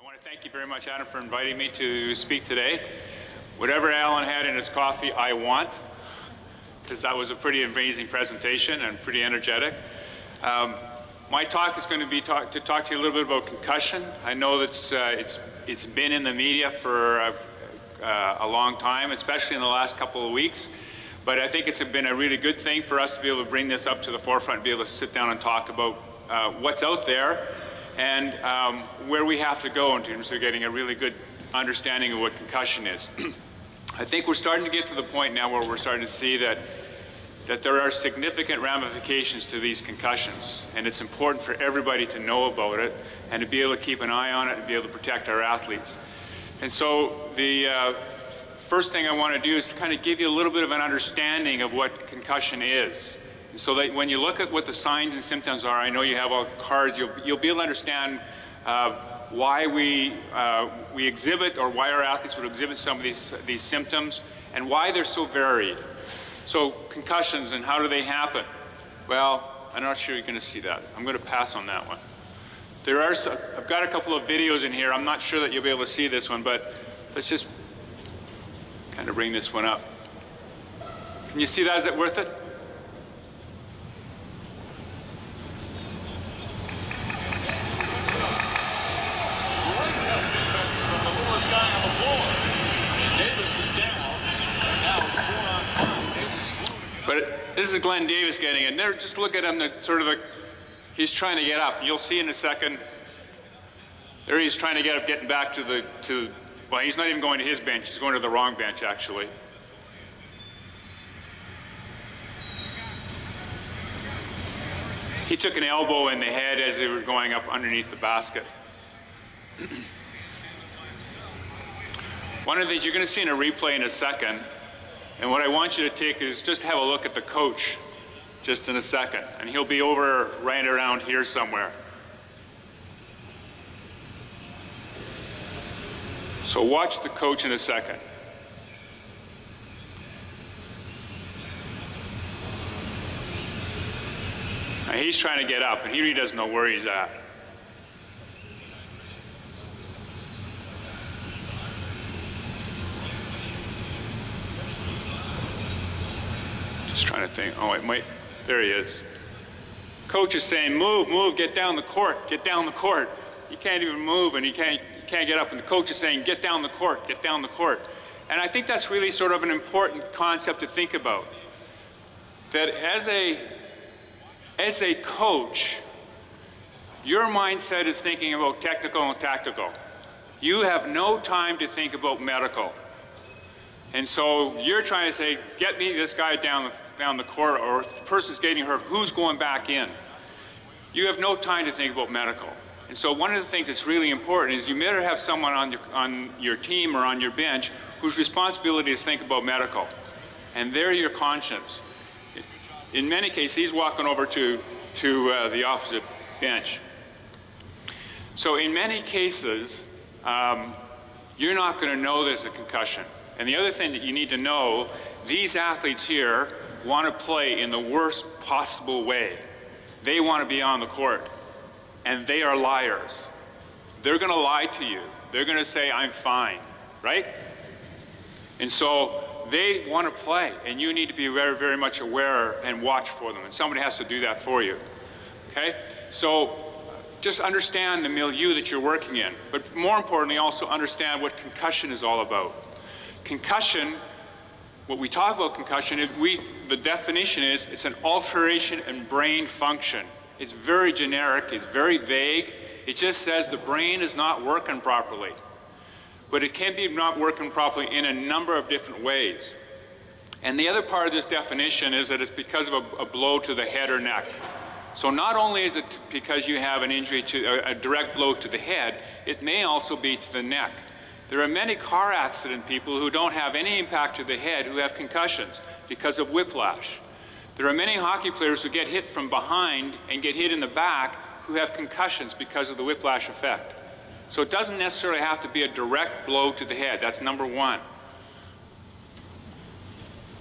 want to thank you very much, Adam, for inviting me to speak today. Whatever Alan had in his coffee, I want, because that was a pretty amazing presentation and pretty energetic. My talk is going to be to talk to you a little bit about concussion. I know that it's been in the media for a long time, especially in the last couple of weeks. But I think it's been a really good thing for us to be able to bring this up to the forefront and be able to sit down and talk about what's out there and where we have to go in terms of getting a really good understanding of what concussion is. I think we're starting to get to the point now where we're starting to see that there are significant ramifications to these concussions, and it's important for everybody to know about it and to be able to keep an eye on it and be able to protect our athletes. And so the first thing I want to do is to kind of give you a little bit of an understanding of what concussion is. So that when you look at what the signs and symptoms are, I know you have all cards, you'll be able to understand why we exhibit, or why our athletes would exhibit some of these symptoms, and why they're so varied. So concussions, and how do they happen? Well, I'm not sure you're going to see that. I'm going to pass on that one. I've got a couple of videos in here. I'm not sure that you'll be able to see this one, but let's just kind of bring this one up. Can you see that? Is it worth it? But this is Glen Davis getting it. There, just look at him, he's trying to get up. You'll see in a second, there he's trying to get up, getting back well, he's not even going to his bench, he's going to the wrong bench, actually. He took an elbow in the head as they were going up underneath the basket. One of the things you're going to see in a replay in a second, and what I want you to take is just have a look at the coach just in a second, and he'll be over right around here somewhere. So watch the coach in a second. Now he's trying to get up, and he really doesn't know where he's at. Just trying to think, oh, it might, there he is. Coach is saying, move, move, get down the court, get down the court. You can't even move, and you can't get up, and the coach is saying, get down the court, get down the court. And I think that's really sort of an important concept to think about. That as a coach, your mindset is thinking about technical and tactical. You have no time to think about medical. And so you're trying to say, get me this guy down the court, or if the person's getting hurt, who's going back in? You have no time to think about medical. And so one of the things that's really important is you better have someone on your team or on your bench whose responsibility is to think about medical. And they're your conscience. In many cases, he's walking over to the opposite bench. So in many cases, you're not going to know there's a concussion. And the other thing that you need to know, these athletes here want to play in the worst possible way. They want to be on the court, and they are liars. They're going to lie to you. They're going to say, I'm fine, right? And so they want to play, and you need to be very, very much aware and watch for them, and somebody has to do that for you, okay? So just understand the milieu that you're working in, but more importantly, also understand what concussion is all about. Concussion, what we talk about concussion, the definition is it's an alteration in brain function. It's very generic, it's very vague. It just says the brain is not working properly. But it can be not working properly in a number of different ways. And the other part of this definition is that it's because of a blow to the head or neck. So not only is it because you have an injury to a direct blow to the head, it may also be to the neck. There are many car accident people who don't have any impact to the head who have concussions because of whiplash. There are many hockey players who get hit from behind and get hit in the back who have concussions because of the whiplash effect. So it doesn't necessarily have to be a direct blow to the head. That's number one.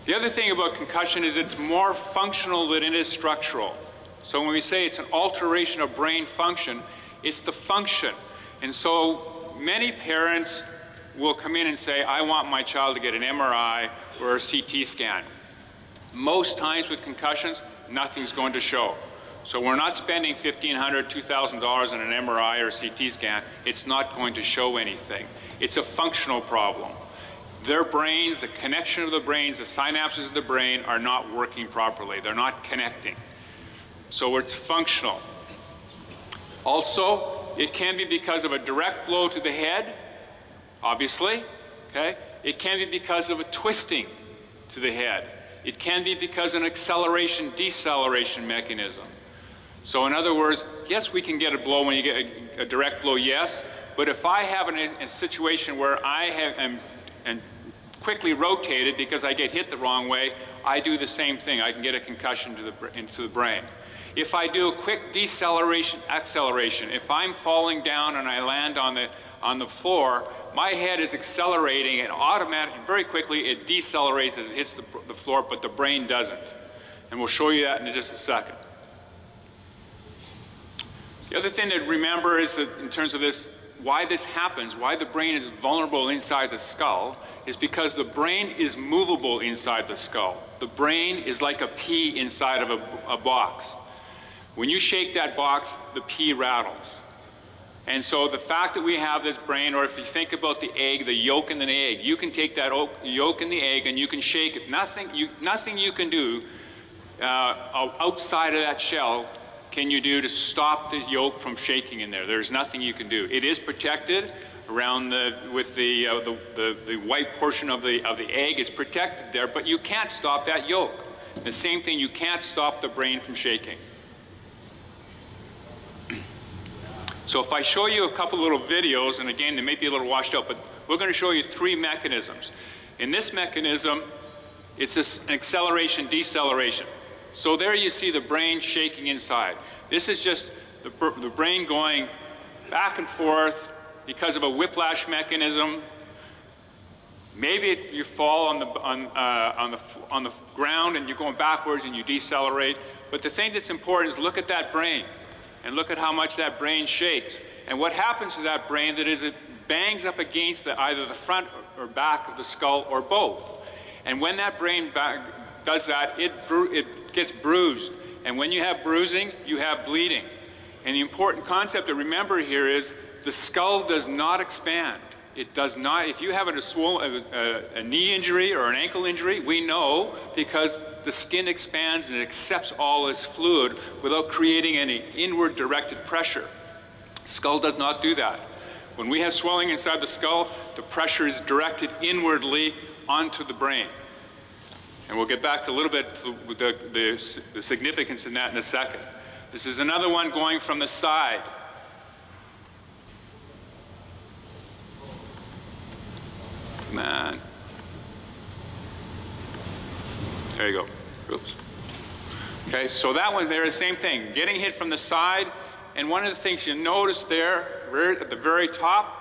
The other thing about concussion is it's more functional than it is structural. So when we say it's an alteration of brain function, it's the function. And so many parents will come in and say, I want my child to get an MRI or a CT scan. Most times with concussions, nothing's going to show. So we're not spending $1,500, $2,000 on an MRI or CT scan. It's not going to show anything. It's a functional problem. Their brains, the connection of the brains, the synapses of the brain are not working properly. They're not connecting. So it's functional. Also, it can be because of a direct blow to the head, obviously. Okay? It can be because of a twisting to the head. It can be because of an acceleration, deceleration mechanism. So in other words, yes, we can get a blow when you get a direct blow, yes, but if I have a situation where I am quickly rotated because I get hit the wrong way, I do the same thing. I can get a concussion into the brain. If I do a quick deceleration, acceleration, if I'm falling down and I land on the floor, my head is accelerating and automatically, very quickly, it decelerates as it hits the floor, but the brain doesn't. And we'll show you that in just a second. The other thing to remember is that in terms of this, why this happens, why the brain is vulnerable inside the skull, is because the brain is movable inside the skull. The brain is like a pea inside of a box. When you shake that box, the pea rattles. And so the fact that we have this brain, or if you think about the egg, the yolk in the egg, you can take that yolk in the egg and you can shake it. Nothing you can do outside of that shell can you do to stop the yolk from shaking in there. There's nothing you can do. It is protected around with the white portion of the egg is protected there, but you can't stop that yolk. The same thing, you can't stop the brain from shaking. So if I show you a couple little videos, and again, they may be a little washed out, but we're going to show you three mechanisms. In this mechanism, it's an acceleration, deceleration. So there you see the brain shaking inside. This is just the brain going back and forth because of a whiplash mechanism. Maybe you fall on the ground and you're going backwards and you decelerate. But the thing that's important is look at that brain and look at how much that brain shakes. And what happens to that brain that is it bangs up against either the front or back of the skull or both. And when that brain does that, it gets bruised. And when you have bruising, you have bleeding. And the important concept to remember here is the skull does not expand. It does not. If you have a knee injury or an ankle injury, we know because the skin expands and it accepts all this fluid without creating any inward directed pressure. Skull does not do that. When we have swelling inside the skull, the pressure is directed inwardly onto the brain. And we'll get back to a little bit the significance in that in a second. This is another one going from the side. Man. There you go. Oops. Okay, so that one there is the same thing. Getting hit from the side, and one of the things you notice there, at the very top,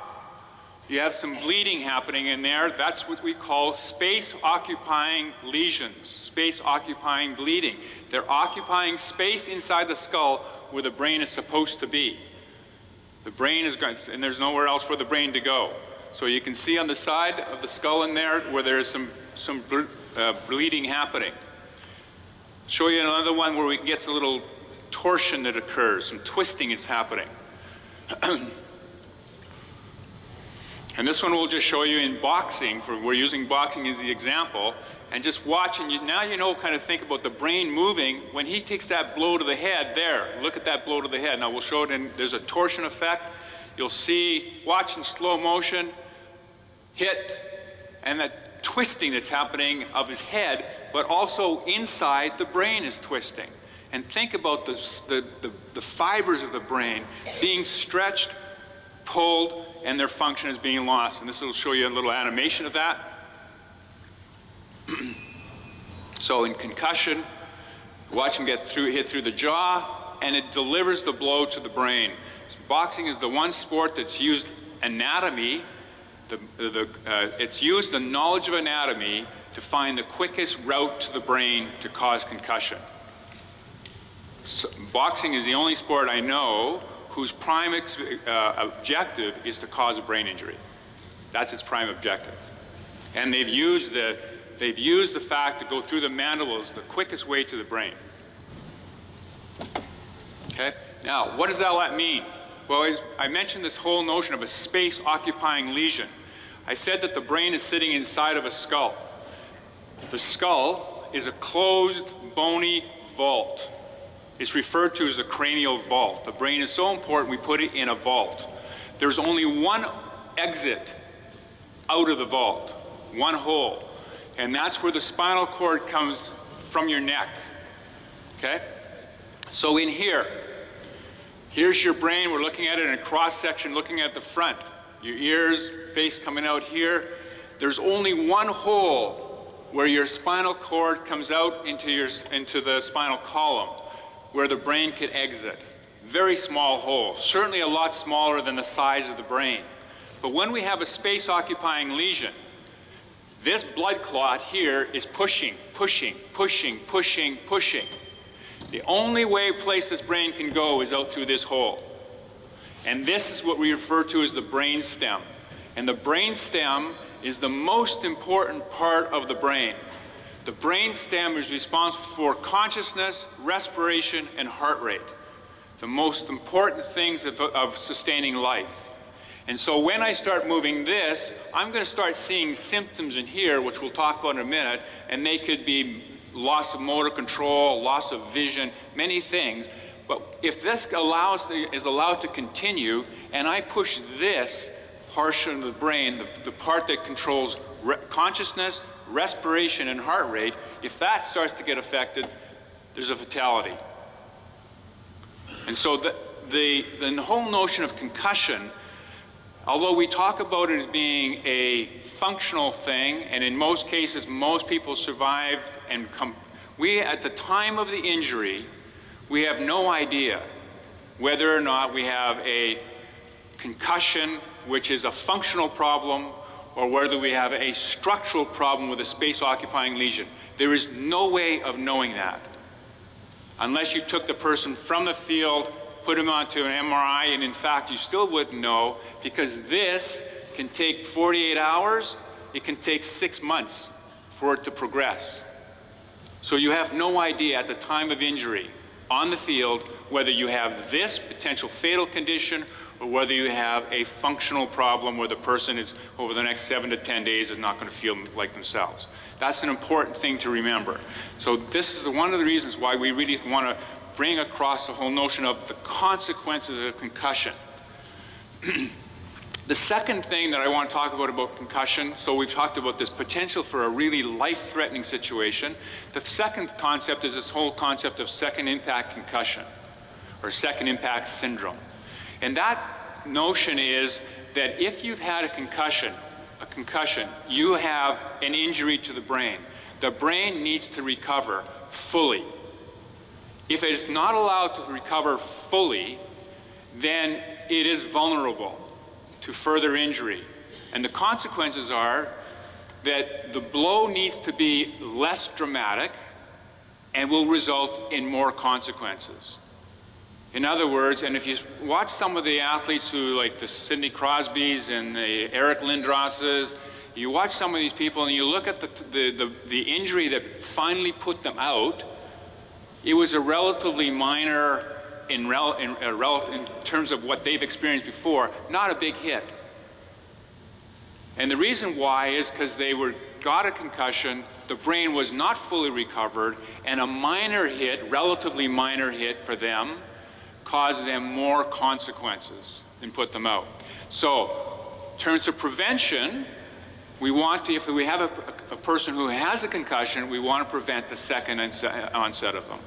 you have some bleeding happening in there. That's what we call space-occupying lesions, space-occupying bleeding. They're occupying space inside the skull where the brain is supposed to be. The brain is going, and there's nowhere else for the brain to go. So you can see on the side of the skull in there where there's some bleeding happening. Show you another one where we can get some little torsion that occurs, some twisting is happening. And this one we'll just show you in boxing. We're using boxing as the example. And just watching, now you know, kind of think about the brain moving. When he takes that blow to the head, there, look at that blow to the head. Now we'll show it in, there's a torsion effect. You'll see, watch in slow motion, hit, and that twisting that's happening of his head, but also inside the brain is twisting. And think about the fibers of the brain being stretched, pulled, and their function is being lost. And this will show you a little animation of that. So in concussion, watch him get hit through the jaw, and it delivers the blow to the brain. So boxing is the one sport that's used anatomy, it's used the knowledge of anatomy to find the quickest route to the brain to cause concussion. So, boxing is the only sport I know whose prime objective is to cause a brain injury. That's its prime objective. And they've used the fact to go through the mandible as the quickest way to the brain. Okay? Now, what does that mean? Well, I mentioned this whole notion of a space-occupying lesion. I said that the brain is sitting inside of a skull. The skull is a closed, bony vault. It's referred to as the cranial vault. The brain is so important, we put it in a vault. There's only one exit out of the vault, one hole, and that's where the spinal cord comes from your neck. Okay? So in here, here's your brain. We're looking at it in a cross-section, looking at the front. Your ears, face coming out here. There's only one hole where your spinal cord comes out into the spinal column, where the brain could exit. Very small hole, certainly a lot smaller than the size of the brain. But when we have a space-occupying lesion, this blood clot here is pushing, pushing, pushing, pushing, pushing. The only place this brain can go is out through this hole. And this is what we refer to as the brain stem. And the brain stem is the most important part of the brain. The brain stem is responsible for consciousness, respiration, and heart rate. The most important things of sustaining life. And so when I start moving this, I'm going to start seeing symptoms in here, which we'll talk about in a minute, and they could be loss of motor control, loss of vision, many things. But if this is allowed to continue, and I push this portion of the brain, the part that controls consciousness, respiration, and heart rate, if that starts to get affected, there's a fatality. And so the whole notion of concussion, although we talk about it as being a functional thing, and in most cases, most people survive and at the time of the injury, we have no idea whether or not we have a concussion, which is a functional problem, or whether we have a structural problem with a space-occupying lesion. There is no way of knowing that, unless you took the person from the field, put him onto an MRI, and in fact, you still wouldn't know, because this can take 48 hours, it can take 6 months for it to progress. So you have no idea at the time of injury on the field whether you have this potential fatal condition or whether you have a functional problem where the person is, over the next 7 to 10 days, is not going to feel like themselves. That's an important thing to remember. So this is one of the reasons why we really want to bring across the whole notion of the consequences of concussion. The second thing that I want to talk about concussion, so we've talked about this potential for a really life-threatening situation. The second concept is this whole concept of second impact concussion, or second impact syndrome. And that notion is that if you've had a concussion, you have an injury to the brain. The brain needs to recover fully. If it is not allowed to recover fully, then it is vulnerable to further injury. And the consequences are that the blow needs to be less dramatic and will result in more consequences. In other words, and if you watch some of the athletes who, like the Sidney Crosbys and the Eric Lindrosses, you watch some of these people and you look at the injury that finally put them out, it was a relatively minor, in terms of what they've experienced before, not a big hit. And the reason why is because they got a concussion, the brain was not fully recovered, and a minor hit, relatively minor hit for them, caused them more consequences and put them out. So, in terms of prevention, we want to, if we have a person who has a concussion, we want to prevent the second onset of them.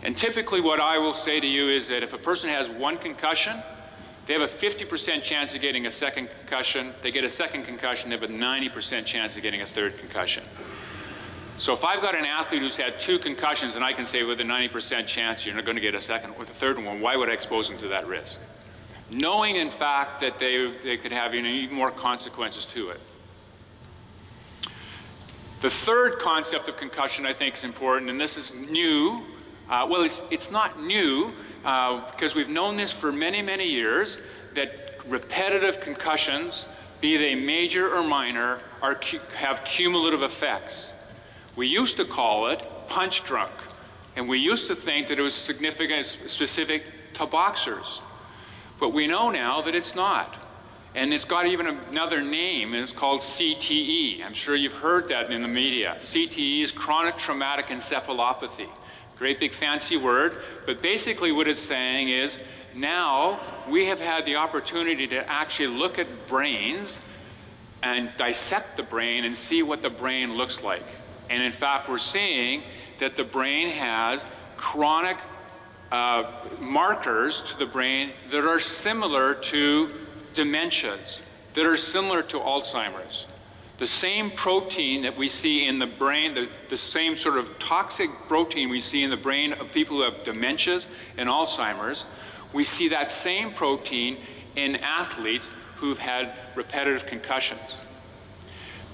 And typically what I will say to you is that if a person has one concussion, they have a 50% chance of getting a second concussion. They get a second concussion, they have a 90% chance of getting a third concussion. So if I've got an athlete who's had 2 concussions, and I can say with a 90% chance you're not going to get a second or a third one, why would I expose them to that risk? Knowing, in fact, that they could have even more consequences to it. The third concept of concussion I think is important, and this is new. Well, it's not new, because we've known this for many, many years, that repetitive concussions, be they major or minor, have cumulative effects. We used to call it punch drunk, and we used to think that it was specific to boxers. But we know now that it's not. And it's got even another name, and it's called CTE. I'm sure you've heard that in the media. CTE is chronic traumatic encephalopathy. Great big fancy word, but basically what it's saying is now we have had the opportunity to actually look at brains and dissect the brain and see what the brain looks like. And in fact, we're seeing that the brain has chronic markers to the brain that are similar to dementias, that are similar to Alzheimer's. The same protein that we see in the brain, the same sort of toxic protein we see in the brain of people who have dementias and Alzheimer's, we see that same protein in athletes who've had repetitive concussions.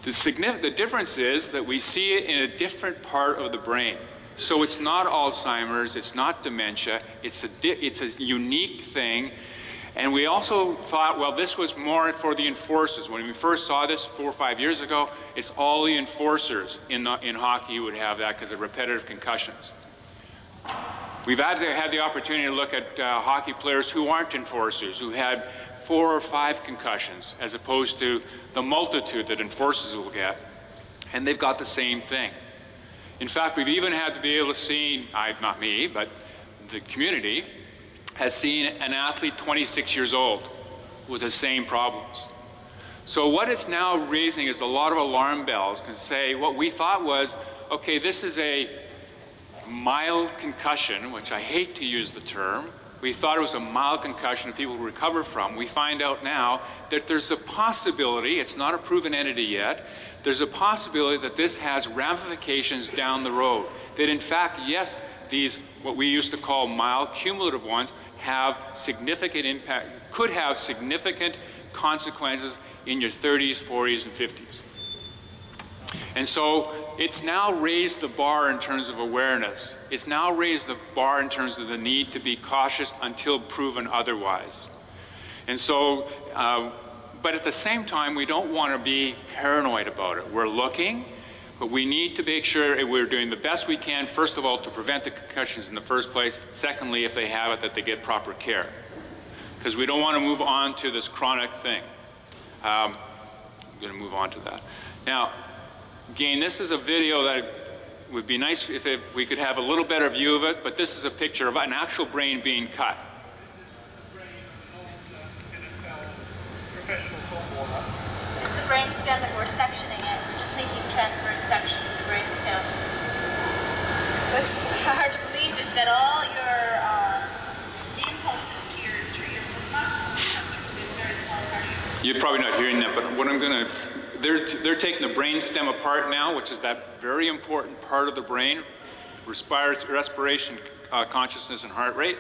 The difference is that we see it in a different part of the brain. So it's not Alzheimer's, it's not dementia, it's a unique thing. And we also thought, well, this was more for the enforcers. When we first saw this 4 or 5 years ago, it's all the enforcers in hockey who would have that because of repetitive concussions. We've had the opportunity to look at hockey players who aren't enforcers, who had 4 or 5 concussions, as opposed to the multitude that enforcers will get. And they've got the same thing. In fact, we've even had to be able to see, not me, but the community, has seen an athlete 26 years old with the same problems. So what it's now raising is a lot of alarm bells, because say what we thought was, okay, this is a mild concussion, which I hate to use the term. We thought it was a mild concussion that people recover from. We find out now that there's a possibility, it's not a proven entity yet, there's a possibility that this has ramifications down the road. That in fact, yes, these, what we used to call mild cumulative ones, have significant impact, could have significant consequences in your 30s, 40s, and 50s. And so it's now raised the bar in terms of awareness. It's now raised the bar in terms of the need to be cautious until proven otherwise. And so, but at the same time, we don't want to be paranoid about it. We're looking, but we need to make sure we're doing the best we can, first of all, to prevent the concussions in the first place. Secondly, if they have it, that they get proper care. Because we don't want to move on to this chronic thing. I'm going to move on to that. Now, again, this is a video that would be nice if we could have a little better view of it, but this is a picture of an actual brain being cut. This is the brain stem, and we're sectioning it. We're just making transverse sections of the brain stem. What's hard to believe is that all your impulses to your muscles is very small part of you. You're probably not hearing that, but what I'm going to, they're taking the brain stem apart now, which is that very important part of the brain, respiration, consciousness, and heart rate.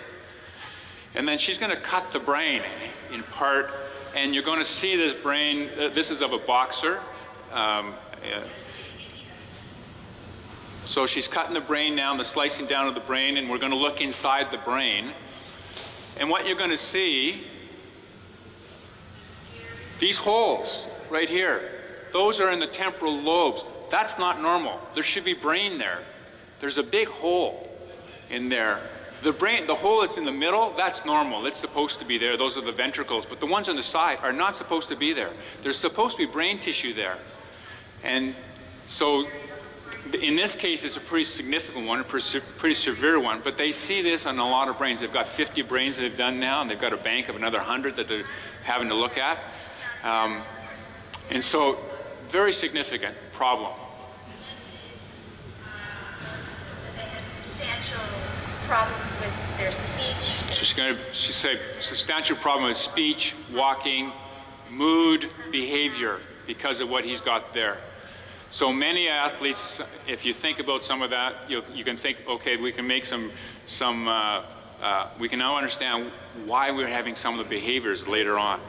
And then she's going to cut the brain in part. And you're going to see this brain, this is of a boxer. So she's cutting the brain down, the slicing down of the brain, and we're going to look inside the brain. And what you're going to see, these holes right here, those are in the temporal lobes. That's not normal. There should be brain there. There's a big hole in there. The brain, the hole that's in the middle, that's normal. It's supposed to be there. Those are the ventricles. But the ones on the side are not supposed to be there. There's supposed to be brain tissue there. And so in this case, it's a pretty significant one, a pretty severe one. But they see this on a lot of brains. They've got 50 brains that they've done now, and they've got a bank of another 100 that they're having to look at. And so, very significant problem. They have substantial problems with their speech. She said substantial problem with speech, walking, mood, behavior, because of what he's got there. So many athletes, if you think about some of that, you can think, okay, we can make we can now understand why we're having some of the behaviors later on.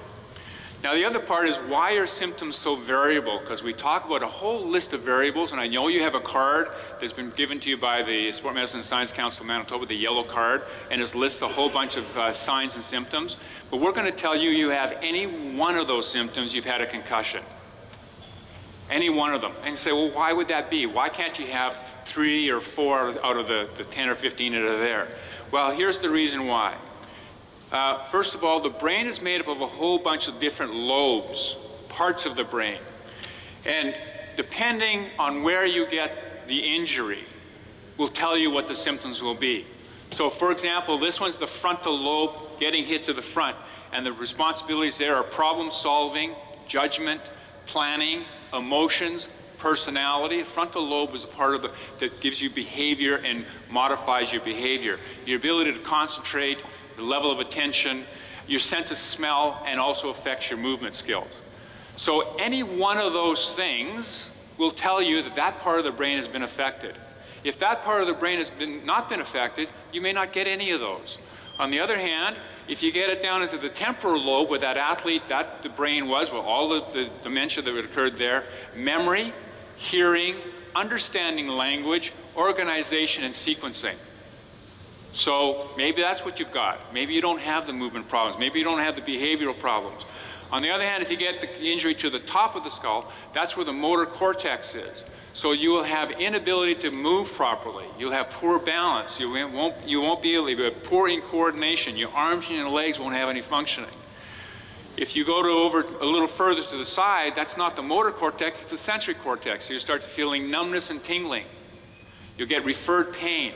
Now, the other part is, why are symptoms so variable? Because we talk about a whole list of variables, and I know you have a card that's been given to you by the Sport Medicine and Science Council of Manitoba, the yellow card, and it lists a whole bunch of signs and symptoms. But we're going to tell you, you have any one of those symptoms, you've had a concussion. Any one of them. And you say, well, why would that be? Why can't you have 3 or 4 out of the 10 or 15 that are there? Well, here's the reason why. First of all, the brain is made up of a whole bunch of different lobes, parts of the brain. And depending on where you get the injury will tell you what the symptoms will be. So for example, this one's the frontal lobe getting hit to the front, and the responsibilities there are problem solving, judgment, planning, emotions, personality. Frontal lobe is a part of that gives you behavior and modifies your behavior. Your ability to concentrate, the level of attention, your sense of smell, and also affects your movement skills. So any one of those things will tell you that that part of the brain has been affected. If that part of the brain has not been affected, you may not get any of those. On the other hand, if you get it down into the temporal lobe where that athlete, that the brain was, well, all the dementia that occurred there, memory, hearing, understanding language, organization, and sequencing. So maybe that's what you've got. Maybe you don't have the movement problems. Maybe you don't have the behavioral problems. On the other hand, if you get the injury to the top of the skull, that's where the motor cortex is. So you will have inability to move properly. You'll have poor balance. You won't be able to have poor coordination. Your arms and your legs won't have any functioning. If you go over a little further to the side, that's not the motor cortex, it's the sensory cortex. So you start feeling numbness and tingling. You'll get referred pain.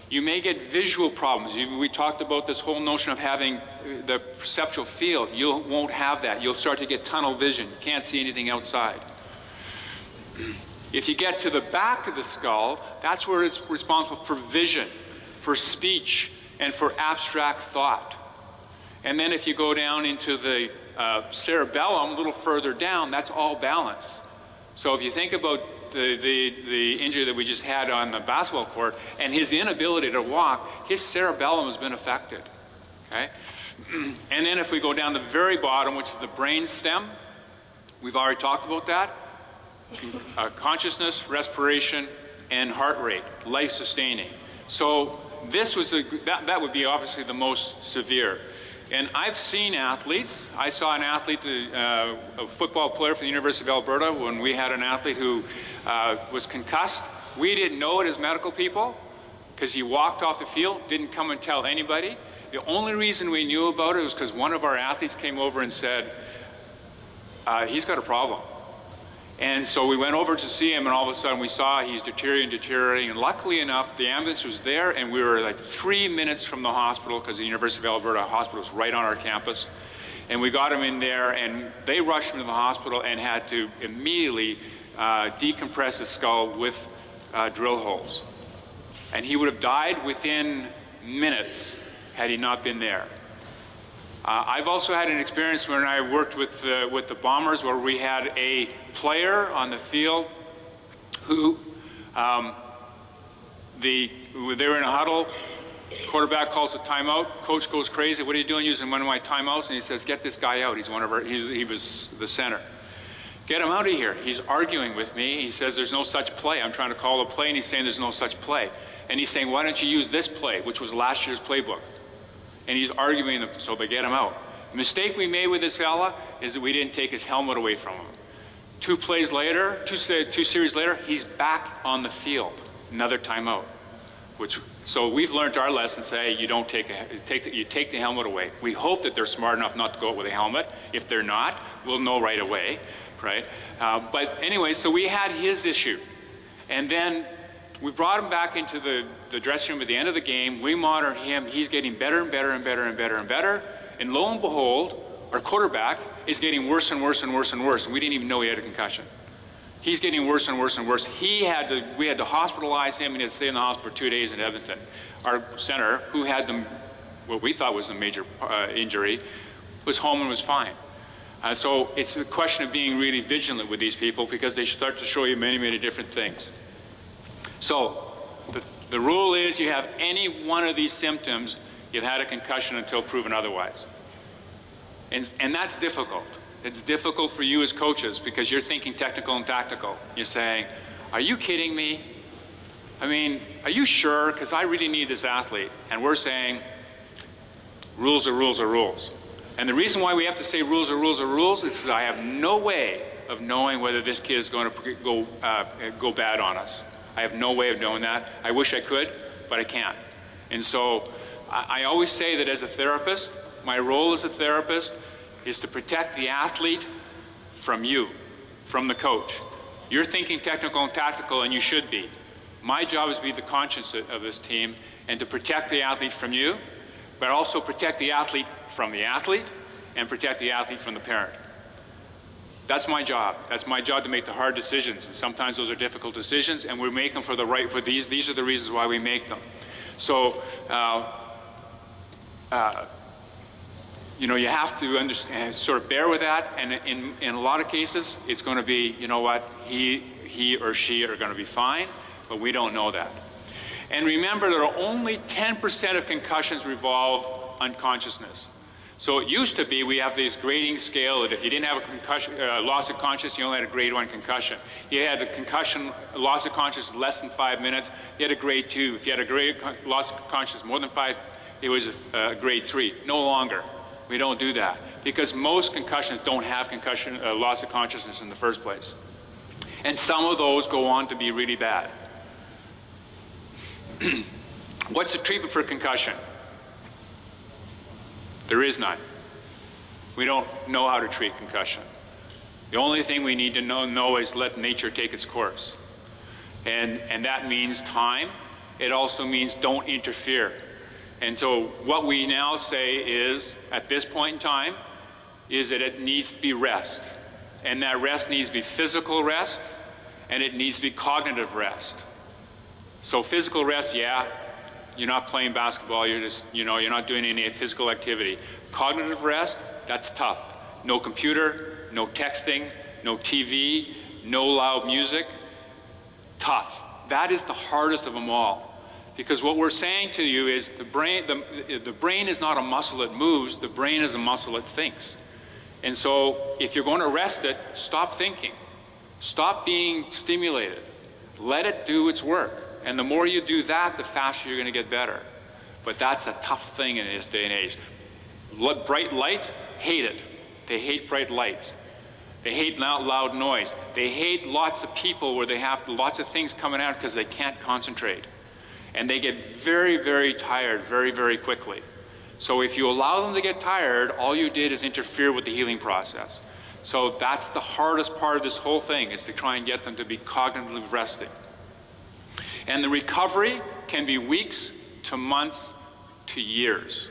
You may get visual problems. We talked about this whole notion of having the perceptual field. You won't have that. You'll start to get tunnel vision. You can't see anything outside. If you get to the back of the skull, that's where it's responsible for vision, for speech, and for abstract thought. And then if you go down into the cerebellum, a little further down, that's all balance. So if you think about the injury that we just had on the basketball court and his inability to walk, his cerebellum has been affected. Okay? And then if we go down the very bottom, which is the brain stem, we've already talked about that. Consciousness, respiration, and heart rate, life-sustaining. So this was that would be obviously the most severe. And I've seen athletes. I saw an athlete, a football player for the University of Alberta, when we had an athlete who was concussed. We didn't know it as medical people because he walked off the field, didn't come and tell anybody. The only reason we knew about it was because one of our athletes came over and said, he's got a problem. And so we went over to see him, and all of a sudden we saw he's deteriorating, and luckily enough, the ambulance was there, and we were like 3 minutes from the hospital, because the University of Alberta hospital is right on our campus. And we got him in there, and they rushed him to the hospital and had to immediately decompress his skull with drill holes. And he would have died within minutes had he not been there. I've also had an experience when I worked with the Bombers, where we had a player on the field who they were in a huddle. Quarterback calls a timeout. Coach goes crazy. What are you doing using one of my timeouts? And he says, "Get this guy out. He's one of our. He was the center. Get him out of here." He's arguing with me. He says, "There's no such play." I'm trying to call a play, and he's saying there's no such play. And he's saying, "Why don't you use this play," which was last year's playbook. And he's arguing, so they get him out. The mistake we made with this fella is that we didn't take his helmet away from him. 2 plays later, two series later, he's back on the field. Another timeout. So we've learned our lesson. Say you don't you take the helmet away. We hope that they're smart enough not to go out with a helmet. If they're not, we'll know right away, right? But anyway, so we had his issue, and then we brought him back into the dressing room at the end of the game. We monitored him. He's getting better and better and better and better and better. And lo and behold, our quarterback is getting worse and worse and worse and worse. And we didn't even know he had a concussion. He's getting worse and worse and worse. We had to hospitalize him, and he had to stay in the hospital for 2 days in Edmonton. Our center, who had what we thought was a major injury, was home and was fine. So it's a question of being really vigilant with these people, because they start to show you many, many different things. So the rule is, you have any one of these symptoms, you've had a concussion until proven otherwise. And that's difficult. It's difficult for you as coaches because you're thinking technical and tactical. You're saying, are you kidding me? I mean, are you sure? Because I really need this athlete. And we're saying, rules are rules are rules. And the reason why we have to say rules are rules are rules is because I have no way of knowing whether this kid is going to go bad on us. I have no way of knowing that. I wish I could, but I can't. And so I always say that as a therapist, my role as a therapist is to protect the athlete from you, from the coach. You're thinking technical and tactical, and you should be. My job is to be the conscience of this team and to protect the athlete from you, but also protect the athlete from the athlete and protect the athlete from the parent. That's my job. That's my job to make the hard decisions. And sometimes those are difficult decisions, and we make them for the right, for these are the reasons why we make them. So, you know, you have to understand, sort of bear with that, and in a lot of cases, it's going to be, you know what, he or she are going to be fine, but we don't know that. And remember that only 10% of concussions revolve unconsciousness. So it used to be we have this grading scale that if you didn't have a concussion, loss of consciousness, you only had a grade 1 concussion. You had the concussion, loss of consciousness less than 5 minutes, you had a grade 2. If you had a grade loss of consciousness more than 5, it was a grade 3. No longer. We don't do that because most concussions don't have concussion, loss of consciousness in the first place. And some of those go on to be really bad. What's the treatment for concussion? There is none. We don't know how to treat concussion. The only thing we need to know is let nature take its course. And that means time. It also means don't interfere. And so what we now say is, at this point in time, is that it needs to be rest. And that rest needs to be physical rest, and it needs to be cognitive rest. So physical rest, yeah, you're not playing basketball, you're just, you know, you're not doing any physical activity. Cognitive rest, that's tough. No computer, no texting, no TV, no loud music. Tough. That is the hardest of them all. Because what we're saying to you is the brain is not a muscle that moves, the brain is a muscle that thinks. And so if you're going to rest it, stop thinking. Stop being stimulated. Let it do its work. And the more you do that, the faster you're going to get better. But that's a tough thing in this day and age. Bright lights, hate it. They hate bright lights. They hate loud noise. They hate lots of people where they have lots of things coming out because they can't concentrate. And they get very, very tired very, very quickly. So if you allow them to get tired, all you did is interfere with the healing process. So that's the hardest part of this whole thing, is to try and get them to be cognitively resting. And the recovery can be weeks to months to years.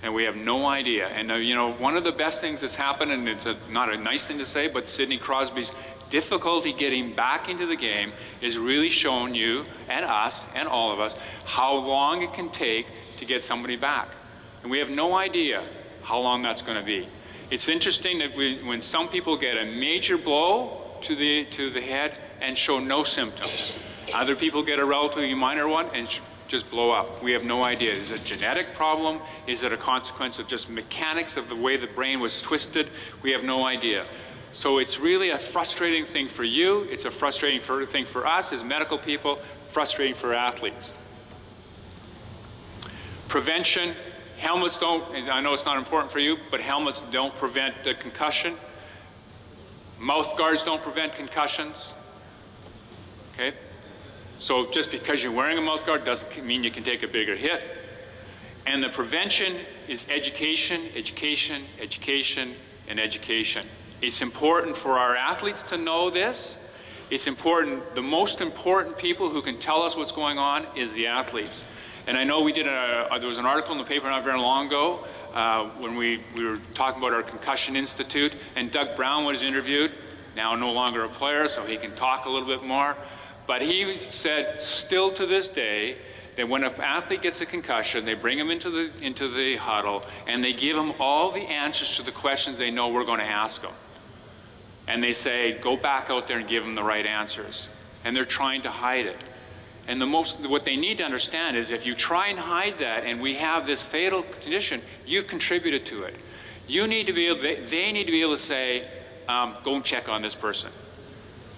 And we have no idea. And you know, one of the best things that's happened, and it's not a nice thing to say, but Sidney Crosby's difficulty getting back into the game is really showing you and us and all of us how long it can take to get somebody back. And we have no idea how long that's going to be. It's interesting that when some people get a major blow to the head and show no symptoms, other people get a relatively minor one and just blow up. We have no idea. Is it a genetic problem? Is it a consequence of just mechanics of the way the brain was twisted? We have no idea. So it's really a frustrating thing for you. It's a frustrating thing for us as medical people, frustrating for athletes. Prevention. Helmets don't, and I know it's not important for you, but helmets don't prevent the concussion. Mouth guards don't prevent concussions. Okay? So just because you're wearing a mouth guard doesn't mean you can take a bigger hit. And the prevention is education, education, education, and education. It's important for our athletes to know this. It's important, the most important people who can tell us what's going on is the athletes. And I know we did there was an article in the paper not very long ago when we were talking about our Concussion Institute, and Doug Brown was interviewed, now no longer a player, so he can talk a little bit more. But he said, still to this day, that when an athlete gets a concussion, they bring him into the huddle, and they give him all the answers to the questions they know we're going to ask them. And they say, go back out there and give them the right answers. And they're trying to hide it. And what they need to understand is if you try and hide that and we have this fatal condition, you've contributed to it. You need to be able, they need to be able to say, go and check on this person.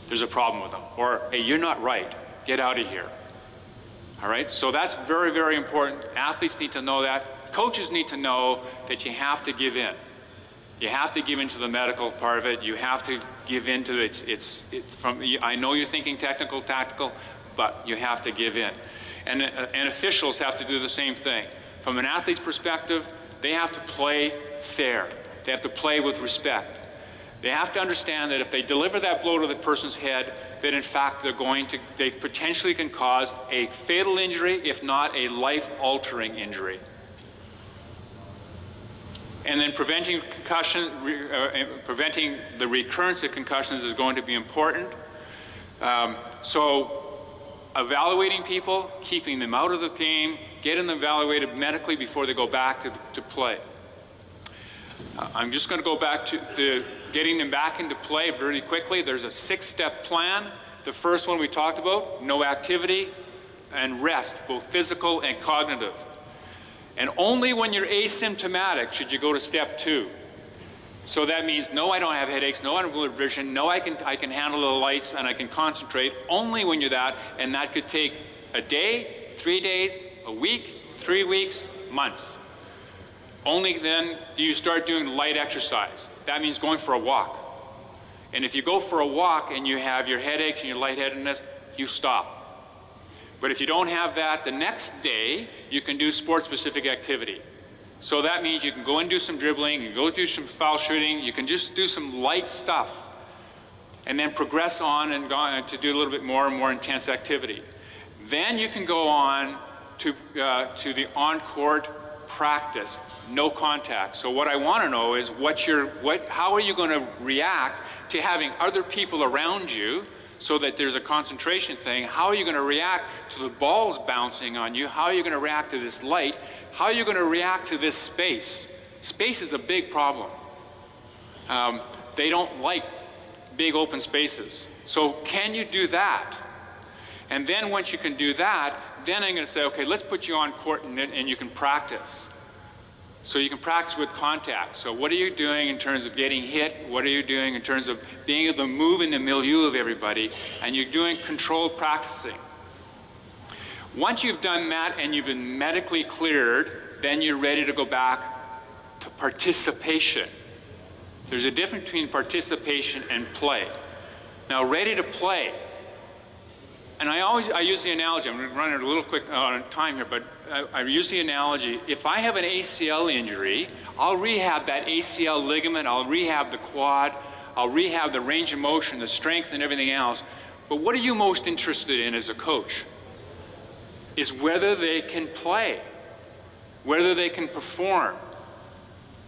There's a problem with them. Or, hey, you're not right. Get out of here. All right? So that's very, very important. Athletes need to know that. Coaches need to know that you have to give in. You have to give in to the medical part of it. You have to give in to it's from, I know you're thinking technical, tactical, but you have to give in. And officials have to do the same thing. From an athlete's perspective, they have to play fair. They have to play with respect. They have to understand that if they deliver that blow to the person's head, that in fact they potentially can cause a fatal injury, if not a life-altering injury. And then preventing concussion, preventing the recurrence of concussions is going to be important. So evaluating people, keeping them out of the game, getting them evaluated medically before they go back to play. I'm just going to go back to getting them back into play very quickly. There's a 6-step plan. The first one we talked about, no activity and rest, both physical and cognitive. And only when you're asymptomatic should you go to step 2. So that means, no, I don't have headaches, no, I don't have vision, no, I can handle the lights and I can concentrate only when you're that, and that could take a day, 3 days, a week, 3 weeks, months. Only then do you start doing light exercise. That means going for a walk. And if you go for a walk and you have your headaches and your lightheadedness, you stop. But if you don't have that, the next day, you can do sport-specific activity. So that means you can go and do some dribbling, you can go do some foul shooting, you can just do some light stuff, and then progress on and go on to do a little bit more and more intense activity. Then you can go on to the on-court practice, no contact. So what I want to know is how are you going to react to having other people around you, so that there's a concentration thing? How are you going to react to the balls bouncing on you? How are you going to react to this light? How are you going to react to this space? Space is a big problem. They don't like big open spaces. So can you do that? And then once you can do that, then I'm going to say, okay, let's put you on court and you can practice. So you can practice with contact. So what are you doing in terms of getting hit? What are you doing in terms of being able to move in the milieu of everybody? And you're doing controlled practicing. Once you've done that and you've been medically cleared, then you're ready to go back to participation. There's a difference between participation and play. Now, ready to play. And I use the analogy, I'm going to run it a little quick on time here, but I use the analogy, if I have an ACL injury, I'll rehab that ACL ligament, I'll rehab the quad, I'll rehab the range of motion, the strength and everything else. But what are you most interested in as a coach? Is whether they can play, whether they can perform.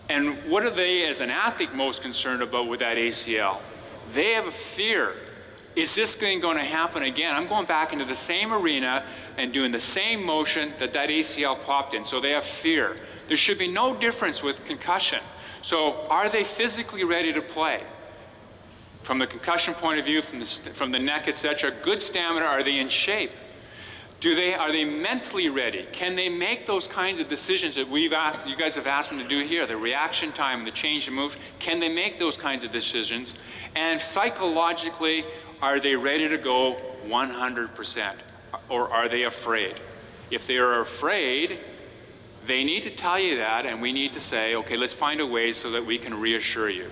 And what are they as an athlete most concerned about with that ACL? They have a fear. Is this going to happen again? I'm going back into the same arena and doing the same motion that ACL popped in. So they have fear. There should be no difference with concussion. So are they physically ready to play? From the concussion point of view, from the neck, etc., good stamina, are they in shape? Are they mentally ready? Can they make those kinds of decisions that you guys have asked them to do here, the reaction time, the change in motion? Can they make those kinds of decisions? And psychologically, are they ready to go 100%? Or are they afraid? If they are afraid, they need to tell you that, and we need to say, okay, let's find a way so that we can reassure you.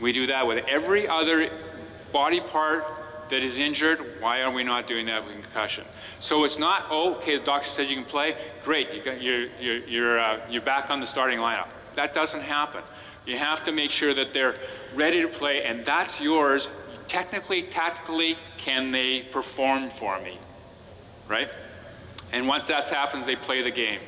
We do that with every other body part that is injured. Why are we not doing that with concussion? So it's not, oh, okay, the doctor said you can play, great, you're back on the starting lineup. That doesn't happen. You have to make sure that they're ready to play, and that's yours. Technically, tactically, can they perform for me, right? And once that happens, they play the game.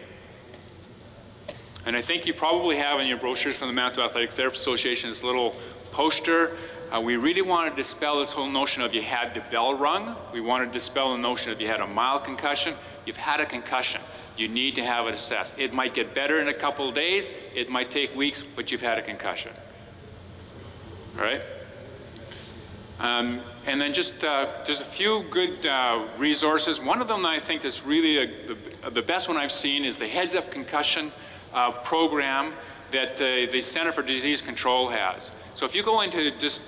And I think you probably have in your brochures from the Manitoba Athletic Therapy Association this little poster. We really want to dispel this whole notion of you had the bell rung. We want to dispel the notion of you had a mild concussion. You've had a concussion. You need to have it assessed. It might get better in a couple of days. It might take weeks, but you've had a concussion. All right? And then just a few good resources. One of them I think that's really the best one I've seen is the Heads Up Concussion program. that the Center for Disease Control has. So if you go into just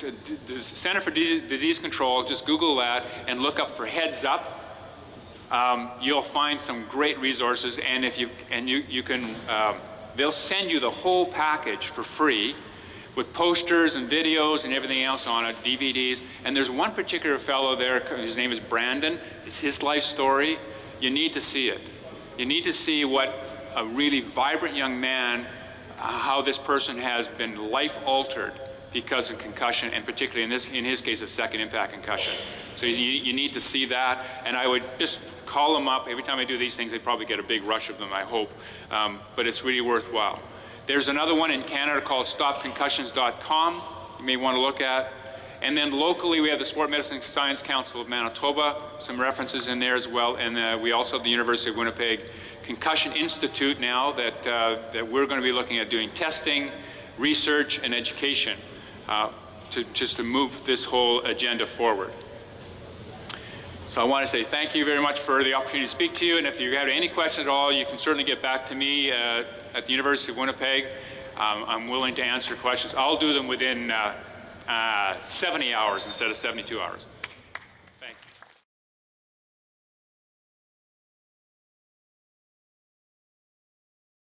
the Center for Disease Control, just Google that and look up for Heads Up, you'll find some great resources, and if you can, they'll send you the whole package for free with posters and videos and everything else on it, DVDs. And there's one particular fellow there, his name is Brandon. It's his life story. You need to see it. You need to see what a really vibrant young man, how this person has been life altered because of concussion, and particularly in his case, a second impact concussion. So you need to see that, and I would just call them up. Every time I do these things, they probably get a big rush of them, I hope, but it's really worthwhile. There's another one in Canada called StopConcussions.com you may want to look at. And then locally, we have the Sport Medicine Science Council of Manitoba, some references in there as well, and we also have the University of Winnipeg Concussion Institute now that we're going to be looking at doing testing, research, and education just to move this whole agenda forward. So I want to say thank you very much for the opportunity to speak to you, and if you have any questions at all, you can certainly get back to me at the University of Winnipeg. I'm willing to answer questions. I'll do them within 70 hours instead of 72 hours.